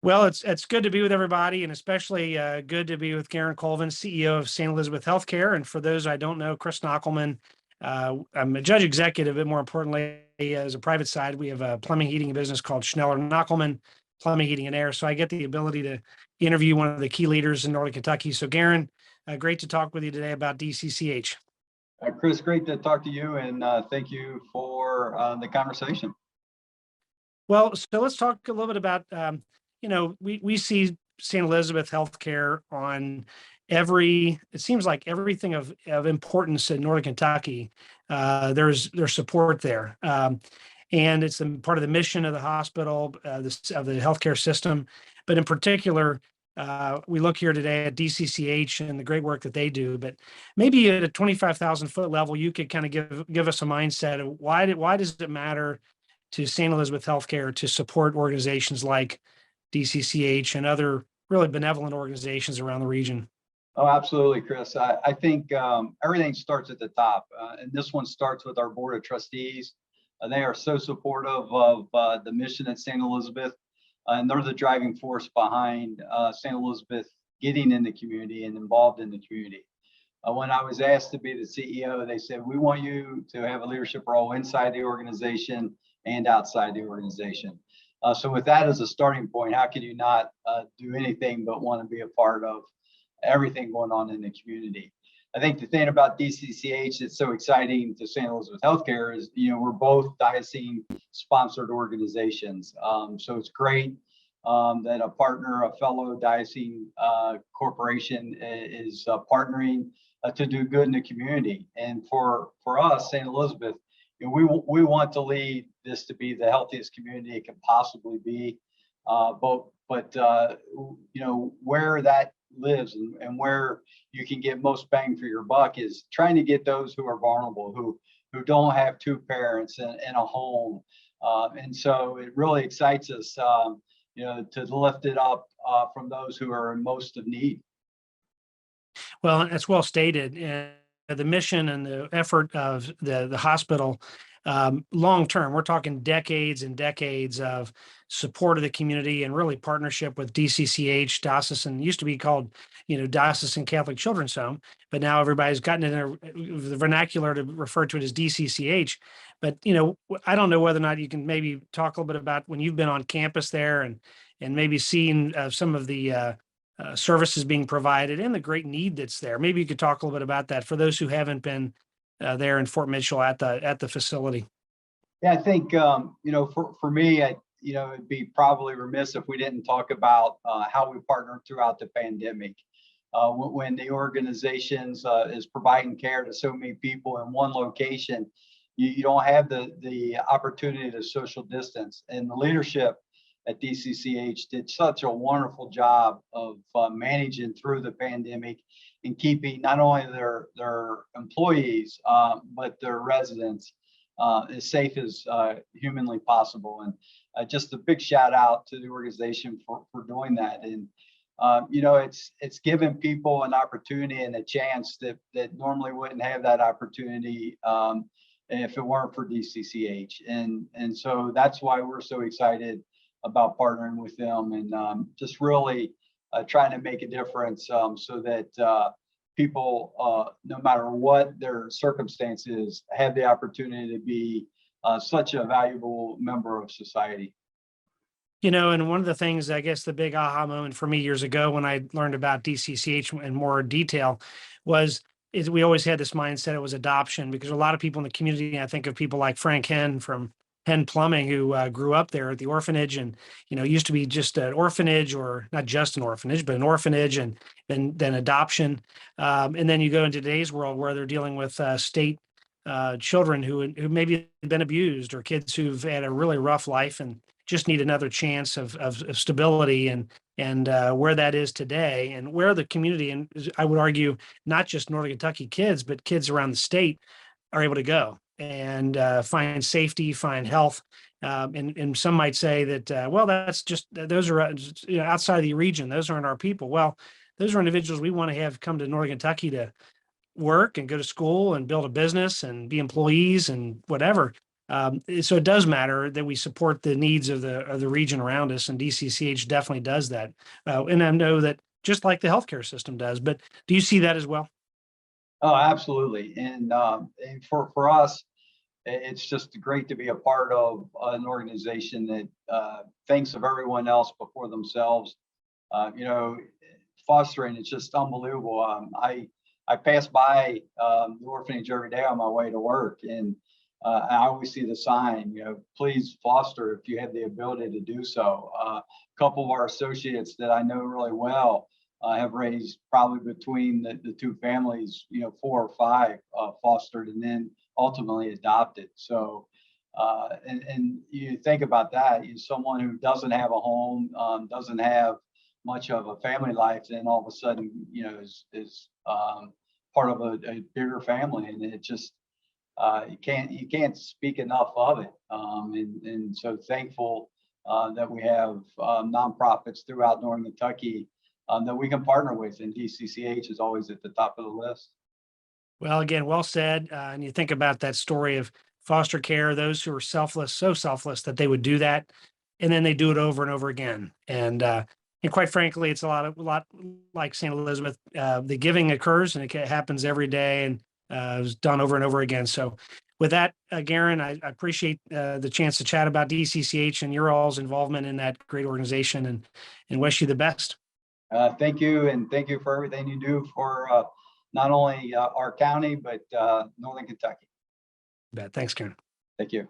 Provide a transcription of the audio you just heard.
Well, it's good to be with everybody, and especially good to be with Garren Colvin, CEO of St. Elizabeth Healthcare. And for those I don't know, Kris Knochelmann, I'm a judge executive, but more importantly, as a private side, we have a plumbing heating business called Knochelmann Plumbing, Heating, and Air. So I get the ability to interview one of the key leaders in Northern Kentucky. So Garren, great to talk with you today about DCCH. Kris, great to talk to you, and thank you for the conversation. Well, so let's talk a little bit about, we see St. Elizabeth Healthcare on it seems like everything of importance in Northern Kentucky, there's support there. And it's part of the mission of the hospital, of the healthcare system. But in particular, we look here today at DCCH and the great work that they do. But maybe at a 25,000-foot level, you could kind of give us a mindset of why does it matter to St. Elizabeth Healthcare to support organizations like DCCH and other really benevolent organizations around the region? Oh, absolutely, Kris. I think everything starts at the top, and this one starts with our board of trustees. They are so supportive of the mission at St. Elizabeth, and they're the driving force behind St. Elizabeth getting in the community and involved in the community. When I was asked to be the CEO, they said, we want you to have a leadership role inside the organization and outside the organization. So with that as a starting point, how can you not do anything but want to be a part of everything going on in the community? I think the thing about DCCH that's so exciting to St. Elizabeth Healthcare is, we're both diocesan sponsored organizations. So it's great that a partner, a fellow diocesan corporation is partnering to do good in the community. And for us, St. Elizabeth, we want to lead this to be the healthiest community it can possibly be. But where that lives and where you can get most bang for your buck is trying to get those who are vulnerable, who don't have two parents in a home. And so it really excites us, to lift it up from those who are in most of need. Well, that's well stated. And the mission and the effort of the hospital, long term, we're talking decades and decades of support of the community and really partnership with DCCH, diocesan, used to be called, Diocesan Catholic Children's Home, but now everybody's gotten in the vernacular to refer to it as DCCH. But, I don't know whether or not you can maybe talk a little bit about when you've been on campus there and maybe seen some of the services being provided and the great need that's there. Maybe you could talk a little bit about that for those who haven't been there in Fort Mitchell at the facility. Yeah, I think for me, it'd be probably remiss if we didn't talk about how we partnered throughout the pandemic. When the organizations is providing care to so many people in one location, you don't have the opportunity to social distance. And the leadership at DCCH did such a wonderful job of managing through the pandemic and keeping not only their employees, but their residents as safe as humanly possible. And just a big shout out to the organization for doing that. And it's given people an opportunity and a chance that normally wouldn't have that opportunity if it weren't for DCCH. And so that's why we're so excited about partnering with them and just really trying to make a difference so that people, no matter what their circumstances, have the opportunity to be such a valuable member of society. And one of the things, I guess the big aha moment for me years ago when I learned about DCCH in more detail is we always had this mindset it was adoption, because a lot of people in the community, I think of people like Frank Henn from Henn Plumbing, who grew up there at the orphanage and, used to be just an orphanage, or not just an orphanage, but an orphanage, and then adoption. And then you go into today's world where they're dealing with state children who maybe have been abused, or kids who've had a really rough life and just need another chance of stability, and where that is today, and where the community, and I would argue not just Northern Kentucky kids, but kids around the state are able to go and find safety, find health. And some might say that, well, that's just, those are outside of the region. Those aren't our people. Well, those are individuals we want to have come to Northern Kentucky to work and go to school and build a business and be employees and whatever. So it does matter that we support the needs of the region around us, and DCCH definitely does that. And I know that just like the healthcare system does, but do you see that as well? Oh, absolutely. And for us, it's just great to be a part of an organization that thinks of everyone else before themselves. You know, fostering is just unbelievable. I pass by the orphanage every day on my way to work, and I always see the sign, you know, please foster if you have the ability to do so. A couple of our associates that I know really well have raised probably between the two families, you know, 4 or 5 fostered and then ultimately adopted. So, and you think about that, you're someone who doesn't have a home, doesn't have much of a family life, then all of a sudden, you know, is part of a bigger family, and it just you can't speak enough of it. And so thankful that we have nonprofits throughout Northern Kentucky that we can partner with, and DCCH is always at the top of the list. Well, again, well said. And you think about that story of foster care, those who are selfless, so selfless that they would do that, and then they do it over and over again. And quite frankly, it's a lot like St. Elizabeth. The giving occurs, and it happens every day, and is done over and over again. So, with that, Garren, I appreciate the chance to chat about DCCH and your all's involvement in that great organization, and wish you the best. Thank you, and thank you for everything you do for not only our county, but Northern Kentucky. Bet. Thanks, Garren. Thank you.